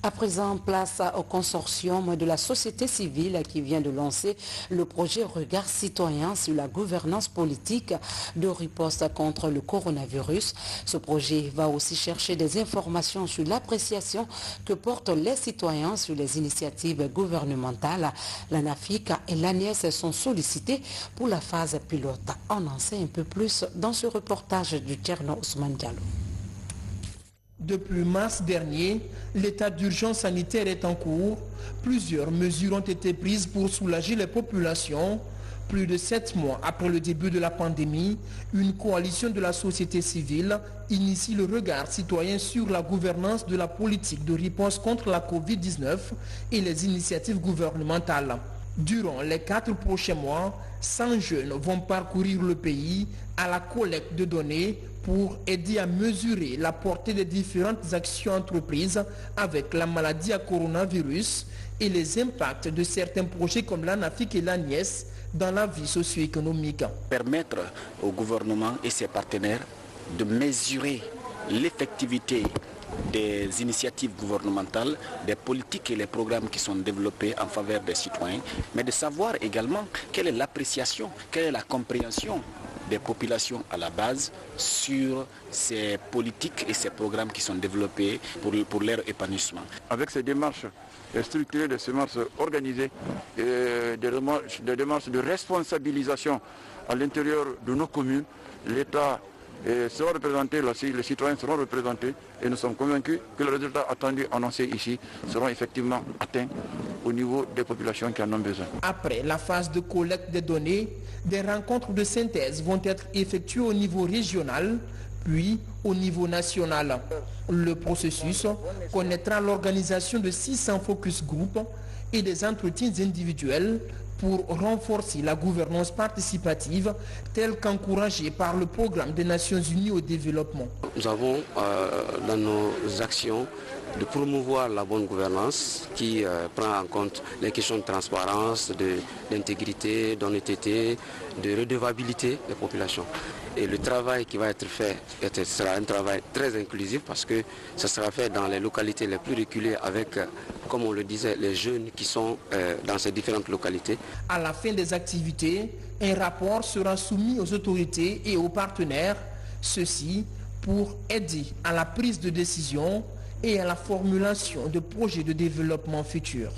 À présent, place au consortium de la société civile qui vient de lancer le projet Regard citoyen sur la gouvernance politique de riposte contre le coronavirus. Ce projet va aussi chercher des informations sur l'appréciation que portent les citoyens sur les initiatives gouvernementales. L'ANAFIC et l'ANIES sont sollicités pour la phase pilote. On en sait un peu plus dans ce reportage du Tcherno Ousmane Diallo. Depuis mars dernier, l'état d'urgence sanitaire est en cours. Plusieurs mesures ont été prises pour soulager les populations. Plus de 7 mois après le début de la pandémie, une coalition de la société civile initie le regard citoyen sur la gouvernance de la politique de riposte contre la Covid-19 et les initiatives gouvernementales. Durant les 4 prochains mois, 100 jeunes vont parcourir le pays à la collecte de données pour aider à mesurer la portée des différentes actions entreprises avec la maladie à coronavirus et les impacts de certains projets comme l'ANAFIC et l'ANIES dans la vie socio-économique. Permettre au gouvernement et ses partenaires de mesurer l'effectivité des initiatives gouvernementales, des politiques et les programmes qui sont développés en faveur des citoyens, mais de savoir également quelle est l'appréciation, quelle est la compréhension des populations à la base sur ces politiques et ces programmes qui sont développés pour leur épanouissement. Avec ces démarches structurées, des démarches organisées, des démarches de responsabilisation à l'intérieur de nos communes, l'État sera représenté, les citoyens seront représentés et nous sommes convaincus que les résultats attendus, annoncés ici, seront effectivement atteints au niveau des populations qui en ont besoin. Après la phase de collecte des données, des rencontres de synthèse vont être effectuées au niveau régional, puis au niveau national. Le processus connaîtra l'organisation de 600 focus group et des entretiens individuels pour renforcer la gouvernance participative telle qu'encouragée par le programme des Nations Unies au développement. Nous avons dans nos actions de promouvoir la bonne gouvernance qui prend en compte les questions de transparence, d'intégrité, d'honnêteté, de redevabilité des populations. Et le travail qui va être fait sera un travail très inclusif parce que ça sera fait dans les localités les plus reculées avec, comme on le disait, les jeunes qui sont dans ces différentes localités. À la fin des activités, un rapport sera soumis aux autorités et aux partenaires, ceci pour aider à la prise de décision et à la formulation de projets de développement futurs.